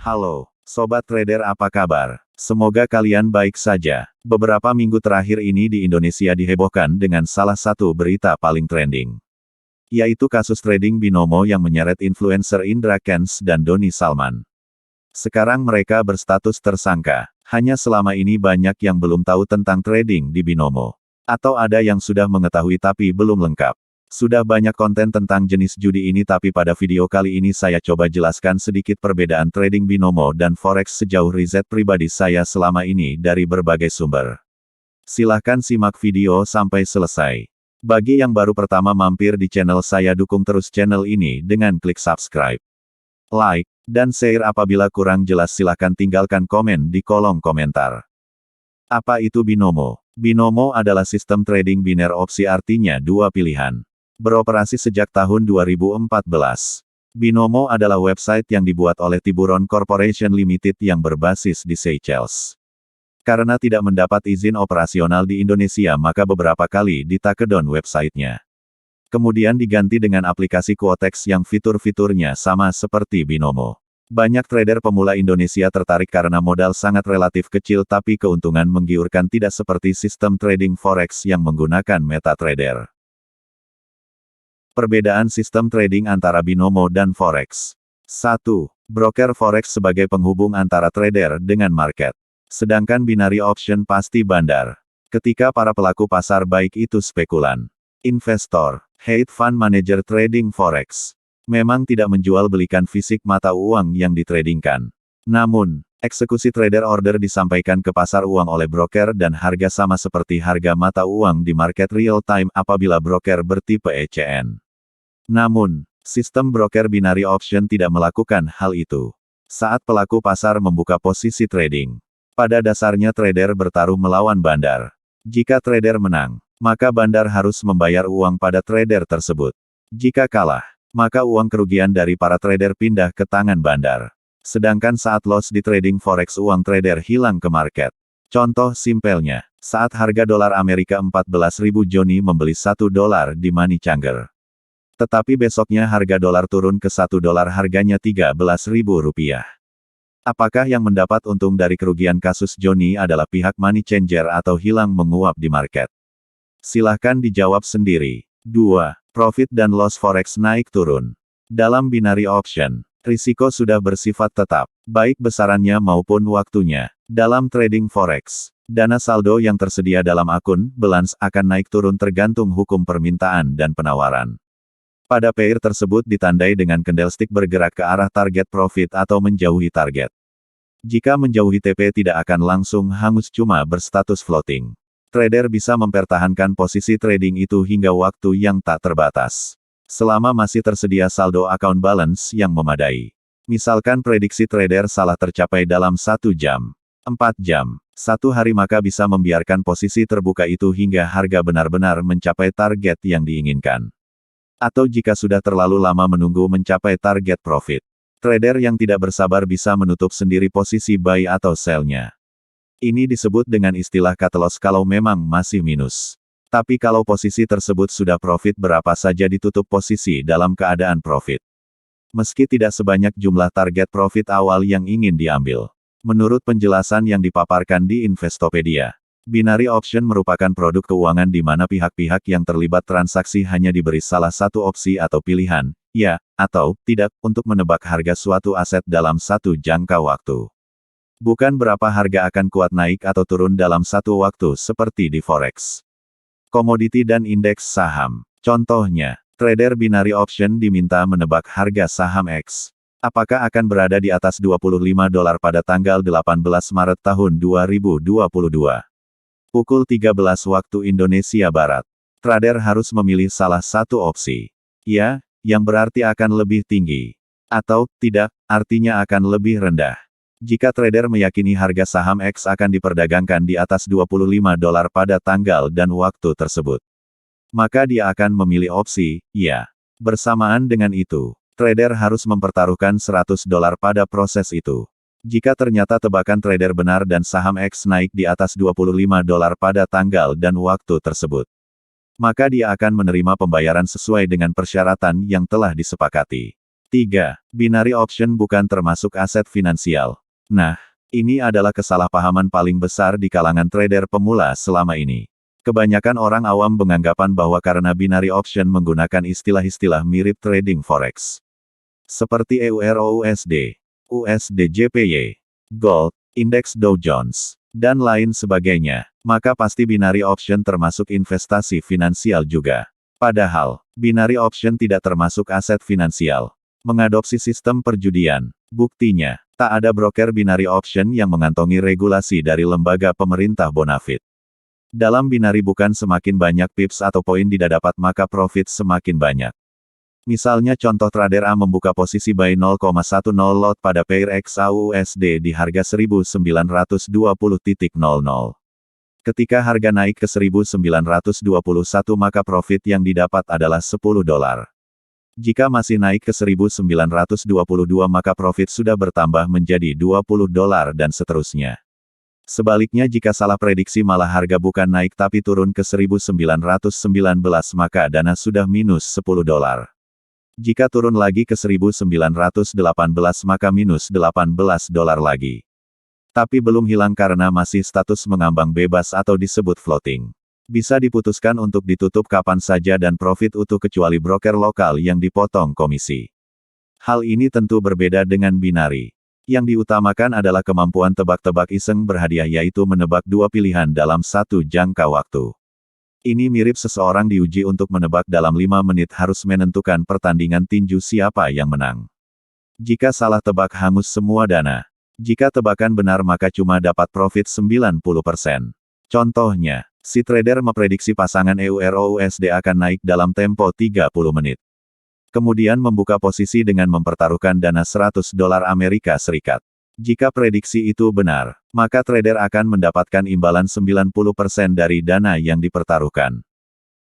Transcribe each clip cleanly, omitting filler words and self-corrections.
Halo, Sobat Trader apa kabar? Semoga kalian baik saja. Beberapa minggu terakhir ini di Indonesia dihebohkan dengan salah satu berita paling trending. Yaitu kasus trading binomo yang menyeret influencer Indra Kents dan Doni Salman. Sekarang mereka berstatus tersangka. Hanya selama ini banyak yang belum tahu tentang trading di binomo. Atau ada yang sudah mengetahui tapi belum lengkap. Sudah banyak konten tentang jenis judi ini tapi pada video kali ini saya coba jelaskan sedikit perbedaan trading binomo dan forex sejauh riset pribadi saya selama ini dari berbagai sumber. Silahkan simak video sampai selesai. Bagi yang baru pertama mampir di channel saya, dukung terus channel ini dengan klik subscribe, like, dan share. Apabila kurang jelas silahkan tinggalkan komen di kolom komentar. Apa itu binomo? Binomo adalah sistem trading biner opsi, artinya dua pilihan. Beroperasi sejak tahun 2014. Binomo adalah website yang dibuat oleh Tiburon Corporation Limited yang berbasis di Seychelles. Karena tidak mendapat izin operasional di Indonesia, maka beberapa kali ditakedown websitenya. Kemudian diganti dengan aplikasi Quotex yang fitur-fiturnya sama seperti binomo. Banyak trader pemula Indonesia tertarik karena modal sangat relatif kecil tapi keuntungan menggiurkan, tidak seperti sistem trading forex yang menggunakan MetaTrader. Perbedaan sistem trading antara binomo dan forex. 1. Broker forex sebagai penghubung antara trader dengan market. Sedangkan binary option pasti bandar. Ketika para pelaku pasar, baik itu spekulan, investor, hedge fund manager, trading forex memang tidak menjual belikan fisik mata uang yang ditradingkan. Namun, eksekusi trader order disampaikan ke pasar uang oleh broker dan harga sama seperti harga mata uang di market real time apabila broker bertipe ECN. Namun, sistem broker binary option tidak melakukan hal itu. Saat pelaku pasar membuka posisi trading, pada dasarnya trader bertaruh melawan bandar. Jika trader menang, maka bandar harus membayar uang pada trader tersebut. Jika kalah, maka uang kerugian dari para trader pindah ke tangan bandar. Sedangkan saat loss di trading forex, uang trader hilang ke market. Contoh simpelnya, saat harga dolar Amerika 14.000, Joni membeli $1 di Money Changer. Tetapi besoknya harga dolar turun ke $1, harganya Rp13.000. Apakah yang mendapat untung dari kerugian kasus Joni adalah pihak Money Changer atau hilang menguap di market? Silahkan dijawab sendiri. 2. Profit dan loss forex naik turun. Dalam binary option, risiko sudah bersifat tetap, baik besarannya maupun waktunya. Dalam trading forex, dana saldo yang tersedia dalam akun balance akan naik turun tergantung hukum permintaan dan penawaran. Pada pair tersebut ditandai dengan candlestick bergerak ke arah target profit atau menjauhi target. Jika menjauhi TP tidak akan langsung hangus, cuma berstatus floating. Trader bisa mempertahankan posisi trading itu hingga waktu yang tak terbatas. Selama masih tersedia saldo account balance yang memadai. Misalkan prediksi trader salah tercapai dalam 1 jam, 4 jam, 1 hari, maka bisa membiarkan posisi terbuka itu hingga harga benar-benar mencapai target yang diinginkan. Atau jika sudah terlalu lama menunggu mencapai target profit, trader yang tidak bersabar bisa menutup sendiri posisi buy atau sell-nya. Ini disebut dengan istilah cut loss kalau memang masih minus. Tapi kalau posisi tersebut sudah profit, berapa saja ditutup posisi dalam keadaan profit. Meski tidak sebanyak jumlah target profit awal yang ingin diambil. Menurut penjelasan yang dipaparkan di Investopedia, binary option merupakan produk keuangan di mana pihak-pihak yang terlibat transaksi hanya diberi salah satu opsi atau pilihan, ya, atau tidak, untuk menebak harga suatu aset dalam satu jangka waktu. Bukan berapa harga akan kuat naik atau turun dalam satu waktu seperti di forex, komoditi dan indeks saham. Contohnya, trader binary option diminta menebak harga saham X. Apakah akan berada di atas $25 pada tanggal 18 Maret tahun 2022. Pukul 13 waktu Indonesia Barat. Trader harus memilih salah satu opsi. Ya, yang berarti akan lebih tinggi. Atau, tidak, artinya akan lebih rendah. Jika trader meyakini harga saham X akan diperdagangkan di atas $25 pada tanggal dan waktu tersebut, maka dia akan memilih opsi, ya. Bersamaan dengan itu, trader harus mempertaruhkan $100 pada proses itu. Jika ternyata tebakan trader benar dan saham X naik di atas $25 pada tanggal dan waktu tersebut, maka dia akan menerima pembayaran sesuai dengan persyaratan yang telah disepakati. 3. Binary option bukan termasuk aset finansial. Nah, ini adalah kesalahpahaman paling besar di kalangan trader pemula selama ini. Kebanyakan orang awam beranggapan bahwa karena binary option menggunakan istilah-istilah mirip trading forex. Seperti EUR/USD, USD/JPY, Gold, Indeks Dow Jones, dan lain sebagainya, maka pasti binary option termasuk investasi finansial juga. Padahal, binary option tidak termasuk aset finansial. Mengadopsi sistem perjudian. Buktinya, tak ada broker binary option yang mengantongi regulasi dari lembaga pemerintah bonafide. Dalam binary bukan semakin banyak pips atau poin didapat maka profit semakin banyak. Misalnya contoh trader A membuka posisi buy 0,10 lot pada pair XAUUSD di harga 1920.00. Ketika harga naik ke 1921 maka profit yang didapat adalah $10. Jika masih naik ke 1922 maka profit sudah bertambah menjadi $20 dan seterusnya. Sebaliknya jika salah prediksi malah harga bukan naik tapi turun ke 1919 maka dana sudah minus $10. Jika turun lagi ke 1918 maka minus $18 lagi. Tapi belum hilang karena masih status mengambang bebas atau disebut floating. Bisa diputuskan untuk ditutup kapan saja dan profit utuh kecuali broker lokal yang dipotong komisi. Hal ini tentu berbeda dengan binary. Yang diutamakan adalah kemampuan tebak-tebak iseng berhadiah yaitu menebak dua pilihan dalam satu jangka waktu. Ini mirip seseorang diuji untuk menebak dalam 5 menit harus menentukan pertandingan tinju siapa yang menang. Jika salah tebak hangus semua dana. Jika tebakan benar maka cuma dapat profit 90%. Contohnya, si trader memprediksi pasangan EUR/USD akan naik dalam tempo 30 menit. Kemudian membuka posisi dengan mempertaruhkan dana $100 Amerika Serikat. Jika prediksi itu benar, maka trader akan mendapatkan imbalan 90% dari dana yang dipertaruhkan.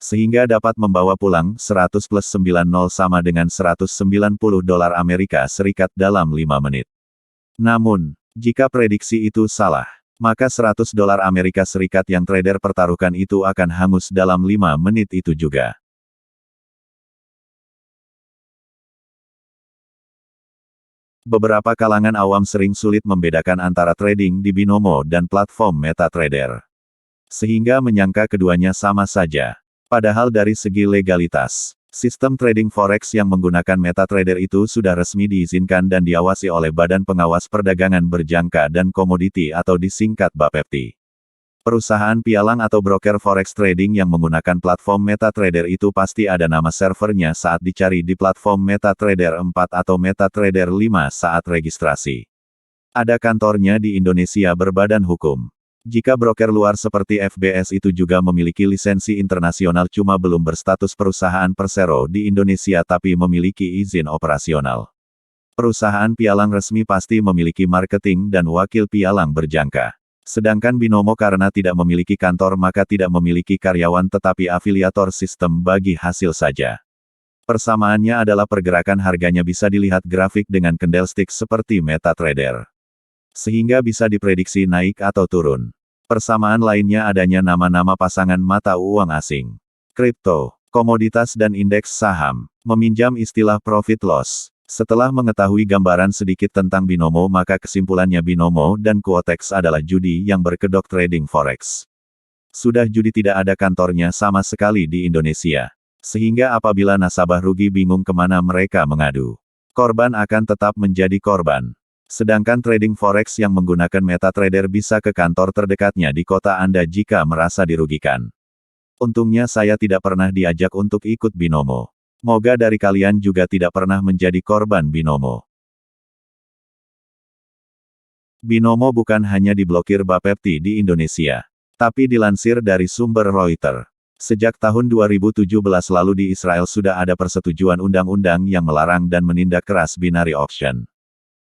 Sehingga dapat membawa pulang 100 plus 90 sama dengan $190 Amerika Serikat dalam 5 menit. Namun, jika prediksi itu salah, maka $100 Amerika Serikat yang trader pertaruhkan itu akan hangus dalam 5 menit itu juga. Beberapa kalangan awam sering sulit membedakan antara trading di binomo dan platform MetaTrader. Sehingga menyangka keduanya sama saja. Padahal dari segi legalitas, sistem trading forex yang menggunakan MetaTrader itu sudah resmi diizinkan dan diawasi oleh Badan Pengawas Perdagangan Berjangka dan Komoditi atau disingkat BAPEPTI. Perusahaan pialang atau broker forex trading yang menggunakan platform MetaTrader itu pasti ada nama servernya saat dicari di platform MetaTrader 4 atau MetaTrader 5 saat registrasi. Ada kantornya di Indonesia berbadan hukum. Jika broker luar seperti FBS itu juga memiliki lisensi internasional cuma belum berstatus perusahaan persero di Indonesia tapi memiliki izin operasional. Perusahaan pialang resmi pasti memiliki marketing dan wakil pialang berjangka. Sedangkan binomo karena tidak memiliki kantor maka tidak memiliki karyawan tetapi afiliator sistem bagi hasil saja. Persamaannya adalah pergerakan harganya bisa dilihat grafik dengan candlestick seperti MetaTrader. Sehingga bisa diprediksi naik atau turun. Persamaan lainnya adanya nama-nama pasangan mata uang asing. Kripto, komoditas dan indeks saham. Meminjam istilah profit loss. Setelah mengetahui gambaran sedikit tentang binomo maka kesimpulannya binomo dan Quotex adalah judi yang berkedok trading forex. Sudah judi tidak ada kantornya sama sekali di Indonesia. Sehingga apabila nasabah rugi bingung kemana mereka mengadu. Korban akan tetap menjadi korban. Sedangkan trading forex yang menggunakan MetaTrader bisa ke kantor terdekatnya di kota Anda jika merasa dirugikan. Untungnya saya tidak pernah diajak untuk ikut binomo. Moga dari kalian juga tidak pernah menjadi korban binomo. Binomo bukan hanya diblokir BAPEPTI di Indonesia, tapi dilansir dari sumber Reuters. Sejak tahun 2017 lalu di Israel sudah ada persetujuan undang-undang yang melarang dan menindak keras binary option.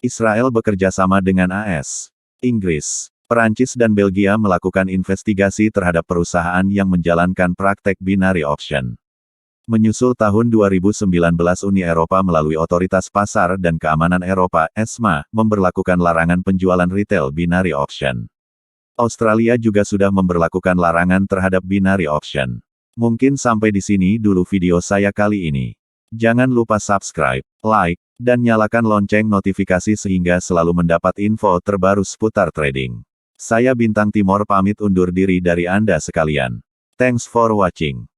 Israel bekerja sama dengan AS, Inggris, Perancis dan Belgia melakukan investigasi terhadap perusahaan yang menjalankan praktek binary option. Menyusul tahun 2019 Uni Eropa melalui Otoritas Pasar dan Keamanan Eropa, ESMA, memberlakukan larangan penjualan retail binary option. Australia juga sudah memberlakukan larangan terhadap binary option. Mungkin sampai di sini dulu video saya kali ini. Jangan lupa subscribe, like, Dan nyalakan lonceng notifikasi sehingga selalu mendapat info terbaru seputar trading. Saya Bintang Timor pamit undur diri dari Anda sekalian. Thanks for watching.